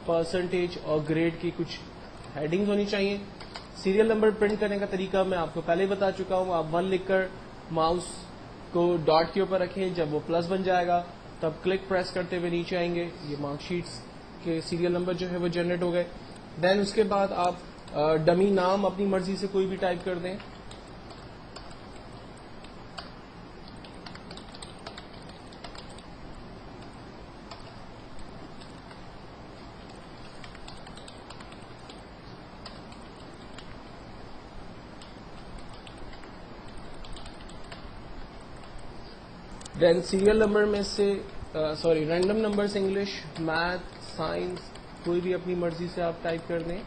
Percentage और grade की कुछ हेडिंग्स होनी चाहिए। सीरियल नंबर प्रिंट करने का तरीका मैं आपको पहले ही बता चुका हूं। आप 1 लिखकर माउस को डॉट के ऊपर रखें, जब वो प्लस बन जाएगा तब क्लिक प्रेस करते हुए नीचे आएंगे। ये मार्कशीट्स के सीरियल नंबर जो है वो जनरेट हो गए। देन उसके बाद आप डमी नाम अपनी मर्जी से कोई भी टाइप कर दें। देन सीरियल नंबर में से random numbers English, math, science कोई भी अपनी मर्जी से आप टाइप कर दें।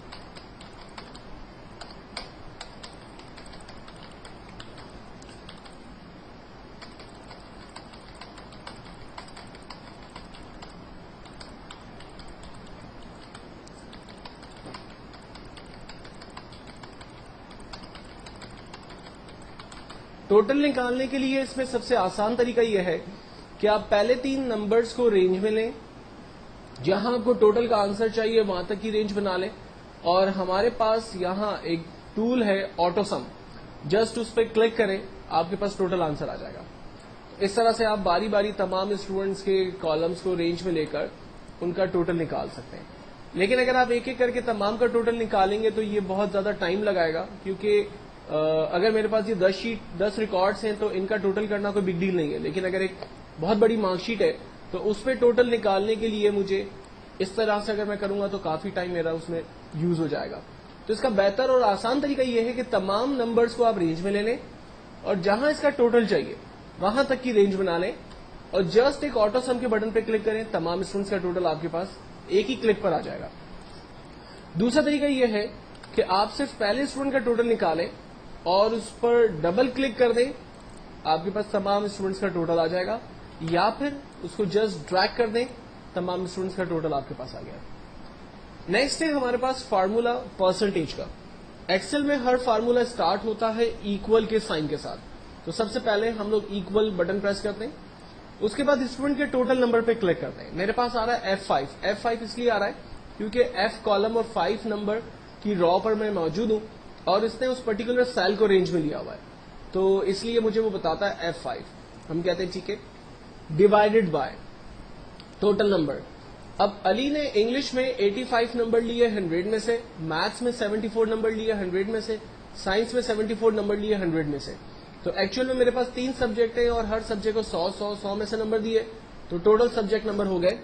टोटल निकालने के लिए इसमें सबसे आसान तरीका यह है कि आप पहले 3 नंबर्स को रेंज में लें, जहां आपको टोटल का आंसर चाहिए वहां तक की रेंज बना लें। और हमारे पास यहां एक टूल है ऑटो सम, जस्ट उस पर क्लिक करें, आपके पास टोटल आंसर आ जाएगा। इस तरह से आप बारी बारी तमाम स्टूडेंट्स के कॉलम्स को रेंज में लेकर उनका टोटल निकाल सकते हैं। लेकिन अगर आप एक एक करके तमाम का टोटल निकालेंगे तो ये बहुत ज्यादा टाइम लगाएगा, क्योंकि अगर मेरे पास ये 10 रिकॉर्ड्स हैं तो इनका टोटल करना कोई बिग डील नहीं है। लेकिन अगर एक बहुत बड़ी मार्कशीट है तो उस पर टोटल निकालने के लिए मुझे इस तरह से अगर मैं करूंगा तो काफी टाइम मेरा उसमें यूज हो जाएगा। तो इसका बेहतर और आसान तरीका यह है कि तमाम नंबर्स को आप रेंज में ले लें और जहां इसका टोटल चाहिए वहां तक की रेंज बना लें और जस्ट एक ऑटो सम के बटन पर क्लिक करें, तमाम स्टूडेंट्स का टोटल आपके पास एक ही क्लिक पर आ जाएगा। दूसरा तरीका यह है कि आप सिर्फ पहले स्टूडेंट का टोटल निकालें और उस पर डबल क्लिक कर दें, आपके पास तमाम स्टूडेंट्स का टोटल आ जाएगा, या फिर उसको जस्ट ड्रैग कर दें, तमाम स्टूडेंट्स का टोटल आपके पास आ गया। नेक्स्ट है हमारे पास फार्मूला परसेंटेज का। एक्सेल में हर फार्मूला स्टार्ट होता है इक्वल के साइन के साथ। तो सबसे पहले हम लोग इक्वल बटन प्रेस करते हैं, उसके बाद स्टूडेंट के टोटल नंबर पे क्लिक करते हैं। मेरे पास आ रहा है F5 इसलिए आ रहा है क्योंकि F कॉलम और 5 नंबर की रॉ पर मैं मौजूद हूं और इसने उस पर्टिकुलर सेल को रेंज में लिया हुआ है, तो इसलिए मुझे वो बताता है F5। हम कहते हैं ठीक है, डिवाइडेड बाय टोटल नंबर। अब अली ने इंग्लिश में 85 नंबर लिए 100 में से, मैथ्स में 74 नंबर लिए 100 में से, साइंस में 74 नंबर लिए 100 में से। तो एक्चुअल में मेरे पास 3 सब्जेक्ट हैं और हर सब्जेक्ट को 100 में से नंबर दिए, तो टोटल सब्जेक्ट नंबर हो गए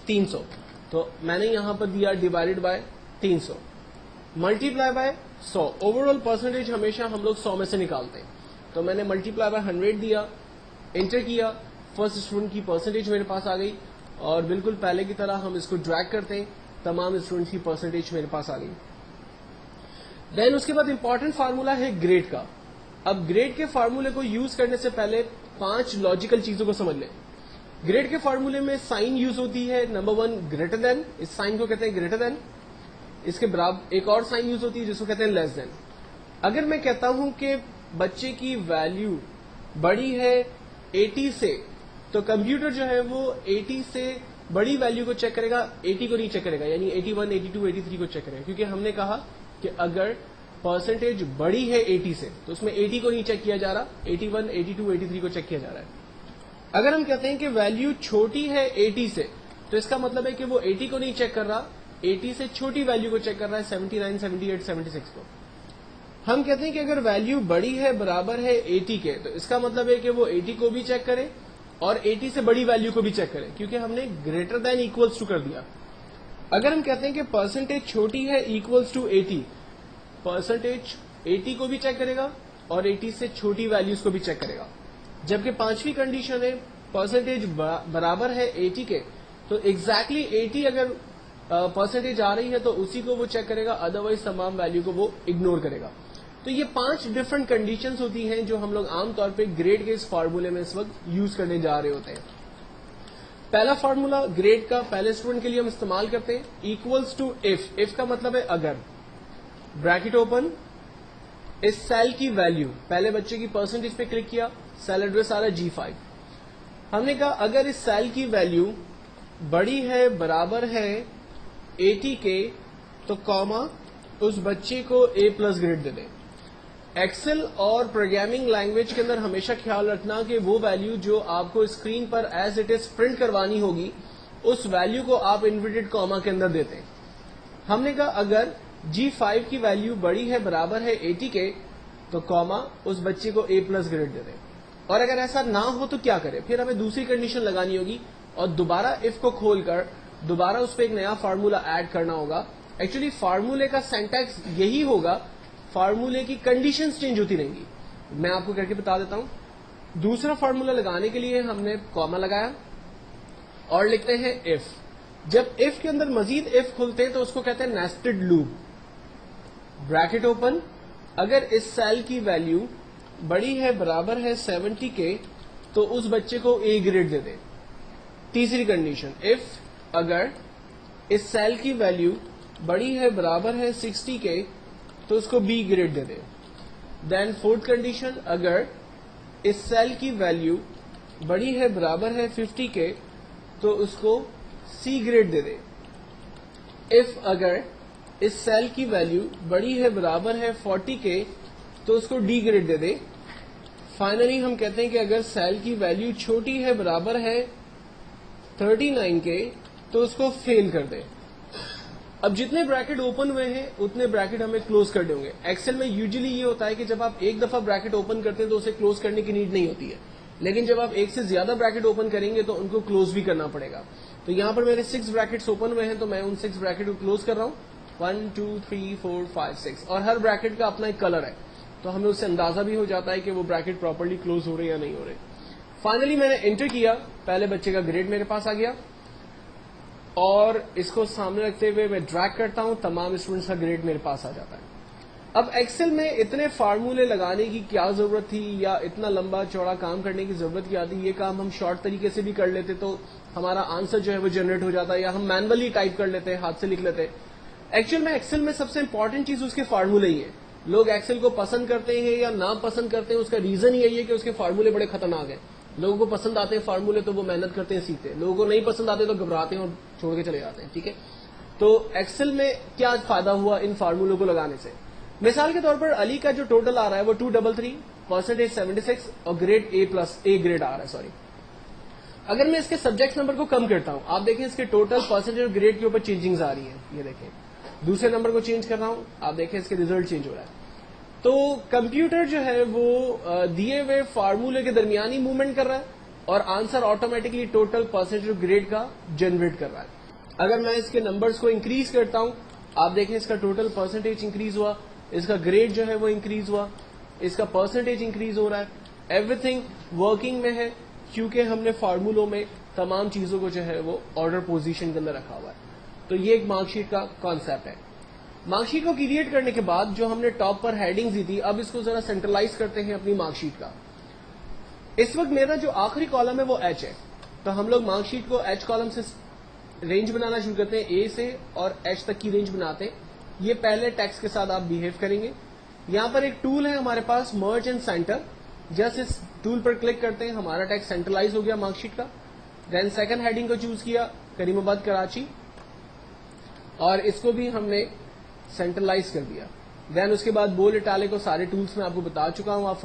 300। तो मैंने यहां पर दिया divided by 300 multiply by 100। Overall percentage हमेशा हम लोग 100 में से निकालते हैं, तो मैंने मल्टीप्लाई बाय 100 दिया, एंटर किया, फर्स्ट स्टूडेंट की परसेंटेज मेरे पास आ गई और बिल्कुल पहले की तरह हम इसको ड्रैग करते हैं, तमाम स्टूडेंट्स की परसेंटेज मेरे पास आ गई। देन उसके बाद इंपॉर्टेंट फार्मूला है ग्रेड का। अब ग्रेड के फार्मूले को यूज करने से पहले 5 लॉजिकल चीजों को समझ लें। ग्रेड के फार्मूले में साइन यूज होती है, नंबर 1 ग्रेटर देन, इस साइन को कहते हैं ग्रेटर देन। इसके बराबर एक और साइन यूज होती है जिसको कहते हैं लेस देन। अगर मैं कहता हूं कि बच्चे की वैल्यू बड़ी है 80 से, तो कंप्यूटर जो है वो 80 से बड़ी वैल्यू को चेक करेगा, 80 को नहीं चेक करेगा, यानी 81, 82, 83 को चेक करेगा, क्योंकि हमने कहा कि अगर परसेंटेज बड़ी है 80 से तो उसमें 80 को नहीं चेक किया जा रहा, 81, 82, 83 को चेक किया जा रहा है। अगर हम कहते हैं कि वैल्यू छोटी है 80 से, तो इसका मतलब है कि वो 80 को नहीं चेक कर रहा, 80 से छोटी वैल्यू को चेक कर रहा है, 79, 78, 76 को। हम कहते हैं कि अगर वैल्यू बड़ी है, बराबर है 80 के, तो इसका मतलब है कि वो 80 को भी चेक करे और 80 से बड़ी वैल्यू को भी चेक करे, क्योंकि हमने ग्रेटर देन इक्वल्स टू कर दिया। अगर हम कहते हैं कि परसेंटेज छोटी है इक्वल्स टू 80, परसेंटेज 80 को भी चेक करेगा और 80 से छोटी वैल्यूज को भी चेक करेगा। जबकि पांचवी कंडीशन है परसेंटेज बराबर है 80 के, तो एग्जैक्टली 80 अगर परसेंटेज आ रही है तो उसी को वो चेक करेगा, अदरवाइज तमाम वैल्यू को वो इग्नोर करेगा। तो ये 5 डिफरेंट कंडीशंस होती हैं जो हम लोग आमतौर पे ग्रेड के इस फार्मूले में इस वक्त यूज करने जा रहे होते हैं। पहला फार्मूला ग्रेड का पहले स्टूडेंट के लिए हम इस्तेमाल करते हैं, इक्वल्स टू इफ का मतलब है अगर, ब्रैकेट ओपन, इस सेल की वैल्यू, पहले बच्चे की परसेंटेज पे क्लिक किया, सेल एड्रेस आ रहा है G5। हमने कहा अगर इस सेल की वैल्यू बड़ी है, बराबर है 80 के तो कॉमा उस बच्चे को A प्लस ग्रेड दे दें। एक्सेल और प्रोग्रामिंग लैंग्वेज के अंदर हमेशा ख्याल रखना कि वो वैल्यू जो आपको स्क्रीन पर एज इट इज प्रिंट करवानी होगी उस वैल्यू को आप इन्वर्टेड कॉमा के अंदर देते हैं। हमने कहा अगर G5 की वैल्यू बड़ी है बराबर है 80 के तो कॉमा उस बच्चे को A प्लस ग्रेड दे दें। और अगर ऐसा ना हो तो क्या करें, फिर हमें दूसरी कंडीशन लगानी होगी और दोबारा इफ को खोलकर दोबारा उस पर एक नया फार्मूला ऐड करना होगा। एक्चुअली फार्मूले का सिंटैक्स यही होगा, फार्मूले की कंडीशंस चेंज होती रहेंगी। मैं आपको करके बता देता हूं। दूसरा फार्मूला लगाने के लिए हमने कॉमा लगाया और लिखते हैं इफ। जब इफ के अंदर मजीद इफ खुलते हैं तो उसको कहते हैं नेस्टेड लूप। ब्रैकेट ओपन, अगर इस सेल की वैल्यू बड़ी है बराबर है 70 के तो उस बच्चे को A ग्रेड दे दे। तीसरी कंडीशन, इफ अगर इस सेल की वैल्यू बड़ी है बराबर है 60 के तो उसको B ग्रेड दे दे। देन फोर्थ कंडीशन, अगर इस सेल की वैल्यू बड़ी है बराबर है 50 के तो उसको C grade they they. If अगर इस सेल की वैल्यू बड़ी है बराबर है 40 के तो उसको D ग्रेड दे दे। फाइनली हम कहते हैं कि अगर सेल की वैल्यू छोटी है बराबर है 39 के तो उसको फेल कर दे। अब जितने ब्रैकेट ओपन हुए हैं उतने ब्रैकेट हमें क्लोज करने होंगे। एक्सेल में यूजुअली ये होता है कि जब आप एक दफा ब्रैकेट ओपन करते हैं तो उसे क्लोज करने की नीड नहीं होती है, लेकिन जब आप एक से ज्यादा ब्रैकेट ओपन करेंगे तो उनको क्लोज भी करना पड़ेगा। तो यहां पर मेरे 6 ब्रैकेट्स ओपन हुए हैं तो मैं उन 6 ब्रैकेट को क्लोज कर रहा हूं। 1 2 3 4 5 6 और हर ब्रैकेट का अपना एक कलर है तो हमें उससे अंदाजा भी हो जाता है कि वो ब्रैकेट प्रॉपर्ली क्लोज हो रहे या नहीं हो रहे। फाइनली मैंने एंटर किया, पहले बच्चे का ग्रेड मेरे पास आ गया और इसको सामने रखते हुए मैं ड्रैग करता हूं, तमाम स्टूडेंट्स का ग्रेड मेरे पास आ जाता है। अब एक्सेल में इतने फार्मूले लगाने की क्या जरूरत थी या इतना लंबा चौड़ा काम करने की जरूरत क्या थी। ये काम हम शॉर्ट तरीके से भी कर लेते तो हमारा आंसर जो है वो जनरेट हो जाता, या हम मैनुअली टाइप कर लेते, हाथ से लिख लेते। एक्चुअल में एक्सेल में सबसे इंपॉर्टेंट चीज उसके फार्मूले ही है। लोग एक्सेल को पसंद करते हैं या ना पसंद करते हैं, उसका रीजन यही है कि उसके फार्मूले बड़े खतरनाक हैं। लोगों को पसंद आते हैं फार्मूले तो वो मेहनत करते हैं, सीखते हैं। लोगों को नहीं पसंद आते तो घबराते हैं और छोड़ के चले जाते हैं। ठीक है, तो एक्सेल में क्या फायदा हुआ इन फार्मूलों को लगाने से। मिसाल के तौर पर अली का जो टोटल आ रहा है वो 233, परसेंटेज 76 और ग्रेड A ग्रेड आ रहा है। सॉरी, अगर मैं इसके सब्जेक्ट नंबर को कम करता हूं, आप देखें इसके टोटल परसेंटेज और ग्रेड के ऊपर चेंजिंग्स आ रही है। ये देखें, दूसरे नंबर को चेंज कर रहा हूं, आप देखें इसके रिजल्ट चेंज हो रहा है। तो कंप्यूटर जो है वो दिए हुए फार्मूले के दरमियान ही मूवमेंट कर रहा है और आंसर ऑटोमेटिकली टोटल परसेंटेज और ग्रेड का जनरेट कर रहा है। अगर मैं इसके नंबर्स को इंक्रीज करता हूं, आप देखें इसका टोटल परसेंटेज इंक्रीज हुआ, इसका ग्रेड जो है वो इंक्रीज हुआ, इसका परसेंटेज इंक्रीज हो रहा है। एवरीथिंग वर्किंग में है क्योंकि हमने फार्मूलों में तमाम चीजों को जो है वो ऑर्डर पोजीशन के अंदर रखा हुआ है। तो ये एक मार्कशीट का कॉन्सेप्ट है। मार्कशीट को क्रिएट करने के बाद जो हमने टॉप पर हेडिंग्स दी थी, अब इसको जरा सेंट्रलाइज करते हैं अपनी मार्कशीट का। इस वक्त मेरा जो आखिरी कॉलम है वो H है, तो हम लोग मार्कशीट को H कॉलम से रेंज बनाना शुरू करते हैं, A से और H तक की रेंज बनाते हैं। ये पहले टेक्स्ट के साथ आप बिहेव करेंगे। यहां पर एक टूल है हमारे पास, मर्ज एंड सेंटर। जस्ट इस टूल पर क्लिक करते हैं, हमारा टेक्स्ट सेंट्रलाइज हो गया मार्कशीट का। देन सेकंड हेडिंग को चूज किया, करीमाबाद कराची, और इसको भी हमने सेंट्रलाइज कर दिया। देन उसके बाद बोल्ड इटैलिक को सारे टूल्स में आपको बता चुका हूं, आप